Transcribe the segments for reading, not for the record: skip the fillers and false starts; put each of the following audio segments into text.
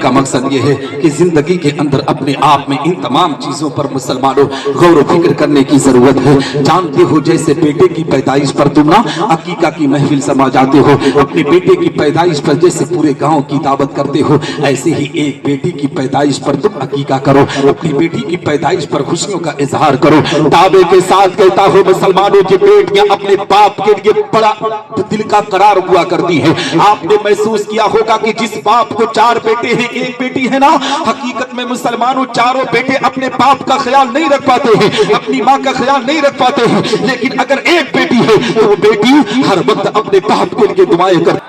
का मकसद ये है कि जिंदगी के अंदर अपने आप में इन तमाम चीजों पर मुसलमानों गौर व फिक्र करने की जरूरत है। जानते हो जैसे बेटे की पैदाइश पर तुम ना अकीका की महफिल समा जाते हो, अपने बेटे की पैदाइश पर जैसे पूरे गांव की दावत करते हो, ऐसे ही एक बेटी की पैदाइश पर तुम अकीका करो, अपनी बेटी की पैदाइश पर खुशियों का इजहार करो। दावे के साथ कहता हो मुसलमानों की बेटियां अपने बाप के लिए बड़ा दिल का करार हुआ करती है। आपने महसूस किया होगा कि जिस बाप को 4 बेटे हैं, 1 बेटी है ना, हकीकत में मुसलमानों चारों बेटे अपने बाप का ख्याल नहीं रख पाते हैं, अपनी माँ का ख्याल नहीं रख पाते हैं, लेकिन अगर 1 बेटी है तो वो बेटी हर वक्त अपने बाप के लिए दुआएं कर।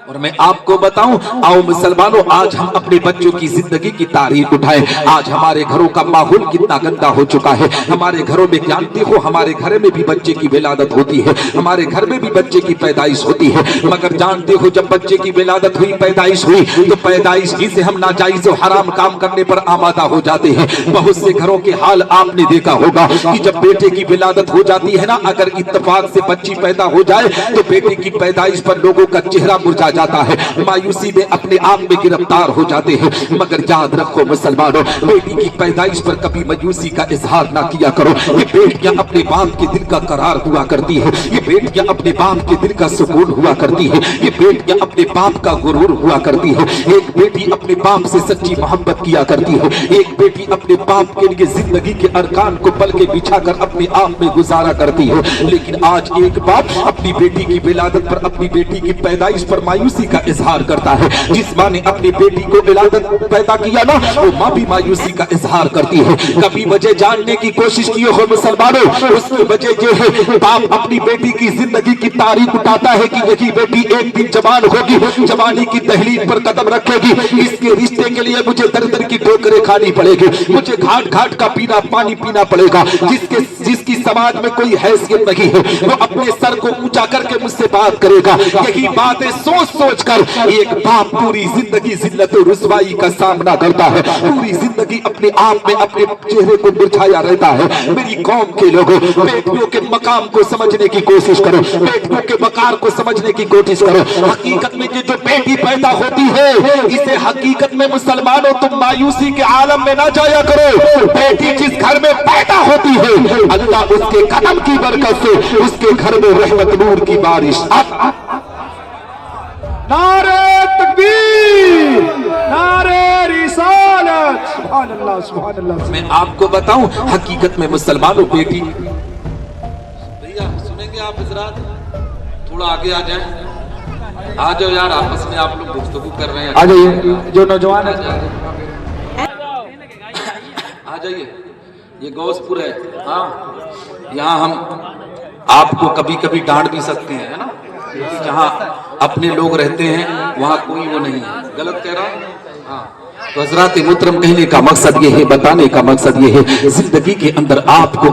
और मैं आपको बताऊं, आओ मुसलमानों, आज हम अपने बच्चों की जिंदगी की तारीख उठाएं। आज हमारे घरों का माहौल कितना गंदा हो चुका है। हमारे घरों में जानते हो, हमारे घर में भी बच्चे की विलादत होती है, हमारे घर में भी बच्चे की पैदाइश होती है, मगर जानते हो जब बच्चे की विलादत हुई, पैदाइश हुई, तो पैदाइश ही से हम नाजायज और हराम काम करने पर आमादा हो जाते हैं। बहुत से घरों के हाल आपने देखा होगा कि जब बेटे की विलादत हो जाती है ना, अगर इत्तेफाक से बच्ची पैदा हो जाए तो बेटे की पैदाइश पर लोगों का चेहरा मुरझा जाता है, मायूसी में अपने आप में गिरफ्तार हो जाते हैं। मगर याद रखो मुसलमानों, बेटी की पैदाइश पर कभी मायूसी का इजहार ना किया करो। ये बेटियां अपने बाप के दिल का करार हुआ करती है, ये बेटियां अपने बाप के दिल का सुकून हुआ करती है, ये बेटियां अपने बाप का गुरूर हुआ करती है। एक बेटी अपने बाप से सच्ची मोहब्बत किया करती है, एक बेटी अपने बाप के लिए जिंदगी के अरकान को पल के बिछाकर अपने आप में गुजारा करती है। लेकिन आज एक बाप अपनी बेटी की विलादत पर, अपनी बेटी की पैदाइश पर मायूसी का इजहार करता है। जिस माँ ने अपनी बेटी को विलादत पैदा किया ना, वो माँ भी मायूसी का इजहार करती है। कभी वजह जानने की कोशिश की हो मुसलमानों? उसकी वजह ये है, बाप अपनी बेटी की जिंदगी की तारीख उठाता है कि यही बेटी एक दिन जवान होगी, जवानी की दहलीज पर कदम रखेगी, इसके रिश्ते के लिए मुझे दर दर की ठोकरें खानी पड़ेगी, मुझे घाट घाट का पानी पीना पड़ेगा। जिसकी समाज में कोई हैसियत नहीं है, वो अपने सर को ऊंचा करके मुझसे बात करेगा। यही बातें सोच सोच कर एक बाप पूरी जिंदगी जिल्लत और रुसवाई का सामना करता है, पूरी जिंदगी अपने आप में अपने चेहरे को मुरझाया रहता है। मेरी कौम के लोगों, बेटियों के मकाम को समझने की कोशिश करो, बेटियों के वकार को समझने की कोशिश करो। हकीकत में ये जो बेटी पैदा होती है, इसे हकीकत में मुसलमानों तुम मायूसी के आलम में ना जाया करो। बेटी जिस घर में पैदा होती है, अल्लाह उसके कदम की बरकत से उसके घर में रहमत नूर की बारिश। नारे तकबीर, नारे रिसालत, सुभान अल्लाह, सुभान अल्लाह। मैं आपको बताऊं, हकीकत में मुसलमानों बेटी, भैया सुनेंगे आप हजरात, थोड़ा आगे आ जाएं, आ जाओ यार, आपस में आप लोग गुफ्तगू कर रहे हैं, आ जाइए जो नौजवान है, आ जाइए। ये गौसपुर है, हाँ, यहाँ हम आपको कभी कभी डांट भी सकते हैं, है ना, क्योंकि जहाँ अपने लोग रहते हैं वहाँ कोई वो नहीं है। गलत कह रहा हूँ? हाँ। तो हज़रात मुहतरम, कहने का मकसद ये है, बताने का मकसद ये है, जिंदगी के अंदर आपको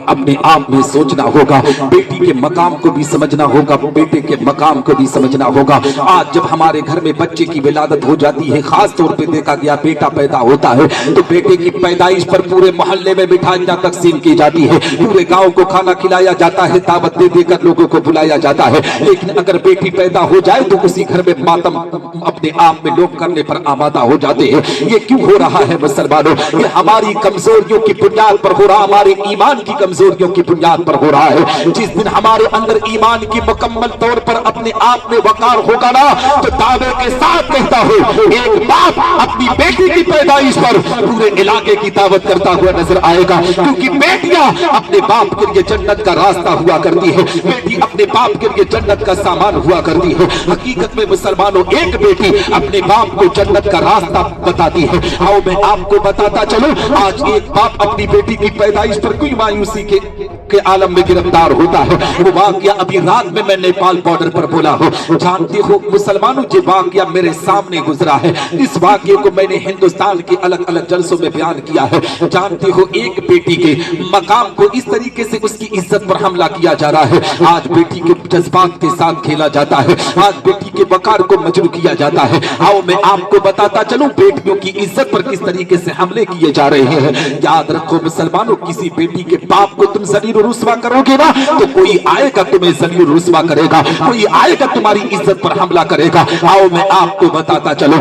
अपने आप में सोचना होगा, बेटी के मकाम को भी समझना होगा, बेटे के मकाम को भी समझना होगा। आज जब हमारे घर में बच्चे की विलादत हो जाती है, खास तौर पे देखा गया बेटा पैदा होता है, तो बेटे की पैदाइश पर पूरे मोहल्ले में मिठाइयां तकसीम की जाती है, पूरे गाँव को खाना खिलाया जाता है, दावत दे देकर लोगों को बुलाया जाता है। लेकिन अगर बेटी पैदा हो जाए तो उसी घर में मातम अपने आप में लोग करने पर आमादा हो जाते हैं। ये क्यों हो रहा है मुसलमानों? ये हमारी कमजोरियों की बुनियाद पर हो रहा, हमारे ईमान की कमजोरियों की बुनियाद पर हो रहा है। जिस दिन हमारे अंदर ईमान की मुकम्मल तौर पर अपने आप में वकार होगा ना, तो दावे के साथ कहता हूं, एक बाप अपनी बेटी की पैदाइश पर पूरे इलाके की दावत करता हुआ नजर आएगा, क्योंकि बेटियां अपने बाप के लिए जन्नत का रास्ता हुआ करती है, बेटी अपने बाप के लिए जन्नत का सामान हुआ करती है। हकीकत में मुसलमानों, एक बेटी अपने बाप को जन्नत का रास्ता बताती है। आओ मैं आपको बताता चलूं, आज एक बाप अपनी बेटी की पैदाइश पर कोई मायूसी के आलम में गिरफ्तार होता है। वो वाकया अभी रात में मैं नेपाल बॉर्डर पर बोला हूँ। जानते हो मुसलमानों, ये वाकया मेरे सामने गुजरा है। इस वाकये को मैंने हिंदुस्तान के अलग अलग जलसों में बयान किया है। जानते हो, एक बेटी के मकाम को इस तरीके से उसकी इज्जत पर हमला किया जा रहा है। आज बेटी के जज्बात के साथ खेला जाता है, आज बेटी के वकार को मजरू किया जाता है। आओ मैं आपको बताता चलूं, बेटियों की इज्जत पर किस तरीके से हमले किए जा रहे हैं। याद रखो मुसलमानों, किसी बेटी के बाप को तुम जलील रुस्वा करोगे ना तो कोई आएगा तुम्हें जलील रुस्वा करेगा, कोई आएगा तुम्हारी इज्जत पर हमला करेगा। आओ मैं आपको बताता चलो,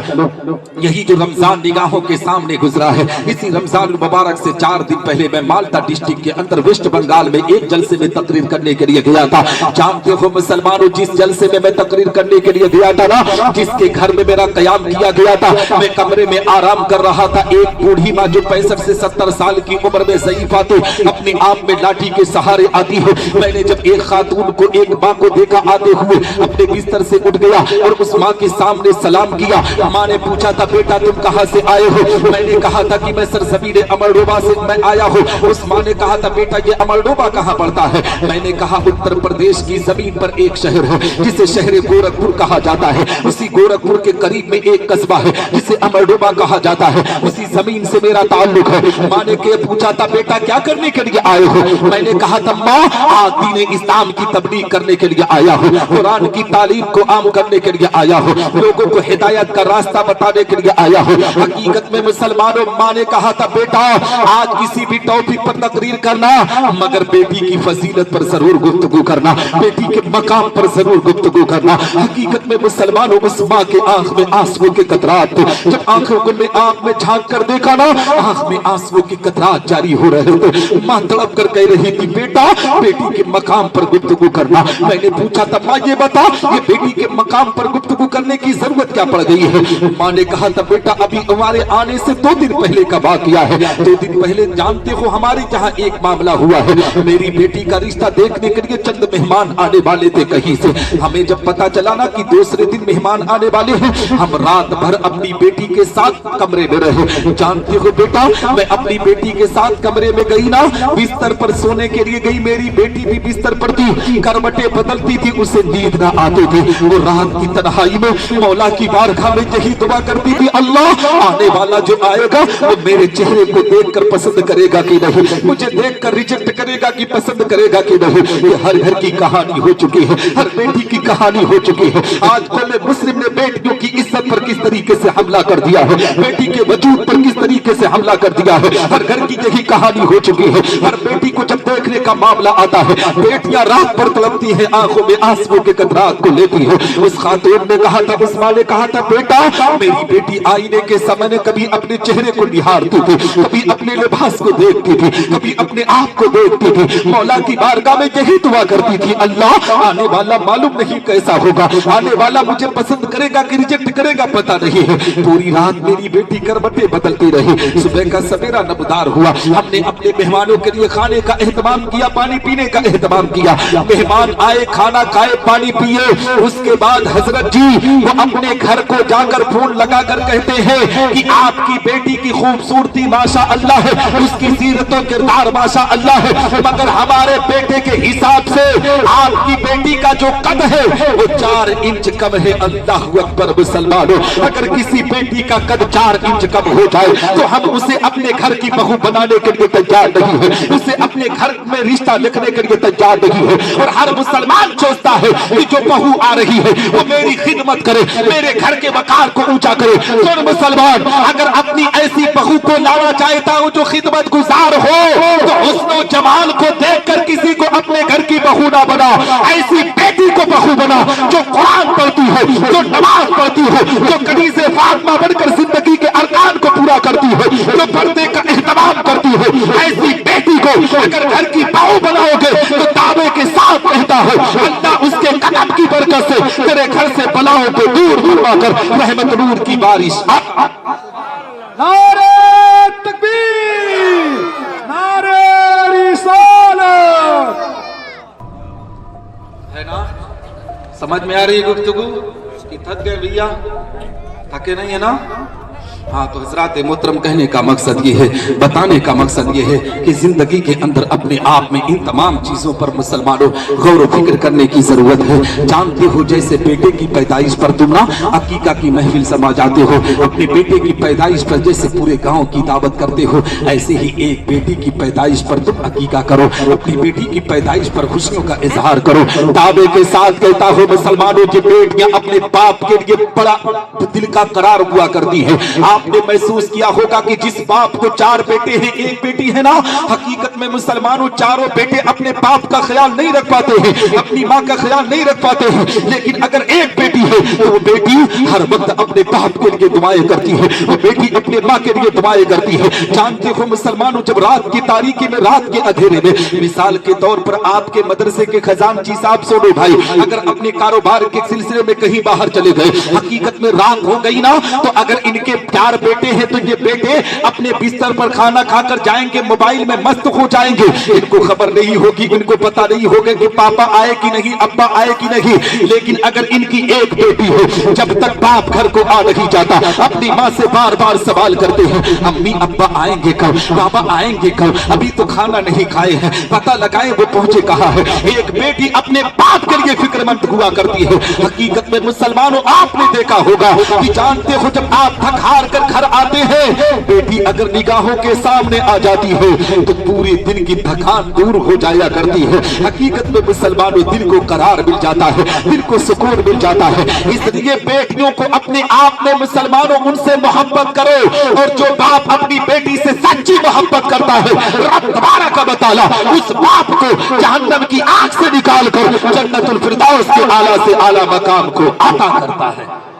यही जो रमजान निगाहों के सामने गुजरा है, इसी रमजान मुबारक से 4 दिन पहले मैं माल्टा डिस्ट्रिक्ट के अंदर वेस्ट बंगाल में एक जलसे में तकरीर करने के लिए गया था। जानते हो मुसलमानों, जिस जलसे में मैं तकरीर करने के लिए गया था ना, जिसके घर में मेरा कयाम किया गया था, मैं कमरे में आराम कर रहा था। एक बूढ़ी माँ जो 65 से 70 साल की उम्र में ज़ईफा थी, अपने आप में लाठी के सहारे आती है। मैंने जब एक खातून को, एक माँ को देखा आते हुए, अपने बिस्तर से उठ गया और उस माँ के सामने सलाम किया। माँ ने पूछा था, बेटा तुम कहाँ से आए हो? मैंने कहा था कि मैं सरजमीन अमरडोबा से मैं आया हूँ। उस माँ ने कहा था, बेटा ये अमरडोबा कहाँ पड़ता है? मैंने कहा उत्तर प्रदेश की जमीन पर एक शहर है जिसे शहर गोरखपुर कहा जाता है। उसी गोरखपुर के करीब में एक कस्बा है जिसे अमरडोबा कहा जाता है। उसी जमीन से मेरा ताल्लुक है। माँ ने के पूछा था, बेटा क्या करने के लिए आए हो? मैंने कहा था, माँ आज दीन इस्लाम की तबलीग करने के लिए आया हूँ, कुरान की तालीम को आम करने के लिए आया हूँ, लोगों को हिदायत का रास्ता बताने के लिए आया हूँ। हकीकत में मुसलमानों, माँ ने कहा था, बेटा आज किसी भी टॉपिक पर तकरीर करना, मगर बेटी की फजीलत पर जरूर गुफ्तगू करना, बेटी के मकाम पर जरूर गुफ्तगू करना। हकीकत में मुसलमानों, उस माँ के आंख में आंसू के कतरात थे। जब आंखों में आंख में झांक कर देखा ना, आंख में आंसू के कतरात जारी हो रहे थे। माँ तड़प कर कह रही थी, बेटा बेटी के मकाम पर गुफ्तगू करना। मैंने पूछा था, माँ ये बता, ये बेटी के मकाम पर गुफ्तगू करने की जरूरत क्या पड़ गई है? माँ ने कहा था, बेटा अभी हमारे आने से 2 दिन पहले का वाकया है। 2 दिन पहले जानते हो हमारे यहाँ एक मामला हुआ है। मेरी बेटी का रिश्ता देखने के लिए चंद मेहमान आने वाले थे कहीं से। हमें जब पता चला ना कि दूसरे दिन मेहमान आने वाले हैं, हम रात भर अपनी बेटी के साथ कमरे में रहे। जानते हो बेटा, मैं अपनी बेटी के साथ कमरे में गई ना, बिस्तर पर सोने के लिए गई। मेरी बेटी भी बिस्तर पर थी, करवटें बदलती थी, उसे नींद ना आती थी। वो रात की तन्हाई में मौला की बारगाह में यही दुआ करती थी, अल्लाह आने वाला जो आएगा वो मेरे चेहरे को देखकर पसंद करेगा कि नहीं, मुझे देखकर रिजेक्ट करेगा कि पसंद करेगा कि नहीं। ये हर घर की कहानी हो चुकी है, हर बेटी की कहानी हो चुकी है। आज कल मुस्लिम ने बेटियों की इज्जत पर किस तरीके से हमला कर दिया है, बेटी के वजूद पर किस तरीके से हमला कर दिया है। हर घर की यही कहानी हो चुकी है। हर बेटी को जब देखने का मामला आता है, बेटियां रात भर तड़पती हैं, आंखों में आंसू के कतरात को लेती है। उस खातून ने कहा था, उस माँ ने कहा था, बेटा मेरी बेटी आईने के समय कभी अपने चेहरे को निहारती थी, कभी अपने लिबास को देखती थी, कभी अपने आप को देखती थी। मौला की बारगाह में यही दुआ करती थी, अल्लाह आने वाला मालूम नहीं कैसा होगा, आने वाला मुझे पसंद करेगा कि रिजेक्ट करेगा पता नहीं है। पूरी रात मेरी बेटी करवटें बदलती रही। सुबह का सवेरा नमदार हुआ। हमने अपने मेहमानों के लिए खाने का एहतमाम किया, पानी पीने का एहतमाम किया। मेहमान आए, खाना खाए, पानी पिए। उसके बाद हजरत जी वो अपने घर को जाकर फोन लगाकर कहते हैं कि आपकी बेटी की खूबसूरती माशा अल्लाह है, उसकी सीरत और किरदार माशा अल्लाह है, मगर हमारे बेटे के हिसाब से आपकी बेटी का जो कद है वो 4 इंच कम है। अल्लाह अकबर मुसलमानों, अगर किसी बेटी का कद 4 इंच कम हो जाए तो हम उसे अपने घर की बहू बनाने के लिए तैयार नहीं है, उसे अपने घर में रिश्ता लिखने के लिए तैयार नहीं है। और हर मुसलमान सोचता है कि जो बहू आ रही है वो मेरी खिदमत करे, मेरे घर के वकार को ऊंचा करे। सुन मुसलमान, अगर अपनी ऐसी बहू को लाना चाहता हूं जो खिदमत गुजार हो, तो हुस्न जमाल को देखकर किसी को अपने घर की बहू ना बना, ऐसी बेटी को बहू बना जो कुरान पढ़ती है, जो नमाज पढ़ती है, जो कनीज़े फातिमा बनकर जिंदगी के अरकान को पूरा करती है, जो पर्दे का एहतमाम करती है। ऐसी बेटी को अगर घर की बहू बनाओगे तो दावे के साथ कहता है अल्लाह उसके कदम की बरकत से तेरे घर से बलाओं को दूर फरमाकर रहमत नूर की बारिश। नारे तकबीर, नारे रिसालत। है ना, समझ में आ रही है गुफ्तगू कि थक गए भैया? थके नहीं है ना? हाँ, तो हजरात मोहतरम, कहने का मकसद ये है, बताने का मकसद ये है कि जिंदगी के अंदर अपने आप में इन तमाम चीजों पर मुसलमानों गौर फिक्र करने की जरूरत है। जानते हो, जैसे बेटे की पैदाइश पर तुम ना अकीका की महफिल समा जाते हो, अपने बेटे की पैदाइश पर जैसे पूरे गांव की दावत करते हो, ऐसे ही एक बेटी की पैदाइश पर तुम अकीका करो, अपनी बेटी की पैदाइश पर खुशियों का इजहार करो। दावे के साथ कहता हो मुसलमानों की बेटियां अपने बाप के लिए बड़ा दिल का करार हुआ करती है। आपने महसूस किया होगा कि जिस बाप को 4 बेटे हैं 1 बेटी है ना, हकीकत में मुसलमानों चारों बेटे अपने बाप का ख्याल नहीं रख पाते हैं, अपनी माँ का ख्याल नहीं रख पाते हैं, लेकिन अगर 1 बेटी है तो वो बेटी हर वक्त अपने बाप के लिए दुआएं करती है, वो बेटी अपने माँ के लिए दुआएं करती है। जानते हो मुसलमानों, जब रात की तारीकी में, रात के अंधेरे में, मिसाल के तौर पर आपके मदरसे के खजानची साहब सोनो भाई अगर अपने कारोबार के सिलसिले में कहीं बाहर चले गए, हकीकत में रात हो गई ना, तो अगर इनके 4 बेटे हैं तो ये बेटे अपने बिस्तर पर खाना खाकर जाएंगे, मोबाइल में मस्त हो जाएंगे, इनको खबर नहीं होगी, इनको पता नहीं होगा कि पापा आए कि नहीं, अब्बा आए कि नहीं। लेकिन अगर इनकी 1 बेटी है, जब तक बाप घर को आ नहीं जाता, अपनी माँ से बार बार सवाल करते हैं, अम्मी अब्बा आएंगे कब, बाबा आएंगे कब, अभी तो खाना नहीं खाए हैं, पता लगाएं वो पहुंचे कहाँ है। 1 बेटी अपने बाप के लिए फिक्रमंद हुआ करती है। हकीकत में मुसलमानों आपने देखा होगा कि जानते हो जब आप थक हार कर घर आते हैं, बेटी अगर निगाहों के सामने आ जाती है तो पूरे दिन की थकान दूर हो जाया करती है। हकीकत में मुसलमानों दिल को करार मिल जाता है, दिल को सुकून मिल जाता है। इसलिए बेटियों को अपने आप में मुसलमानों उनसे मोहब्बत करो, और जो बाप अपनी बेटी से सच्ची मोहब्बत करता है, रब तबारक व तआला उस बाप को जहन्नम की आग से निकाल कर जन्नतुल फिरदौस के आला से आला मकाम को अता करता है।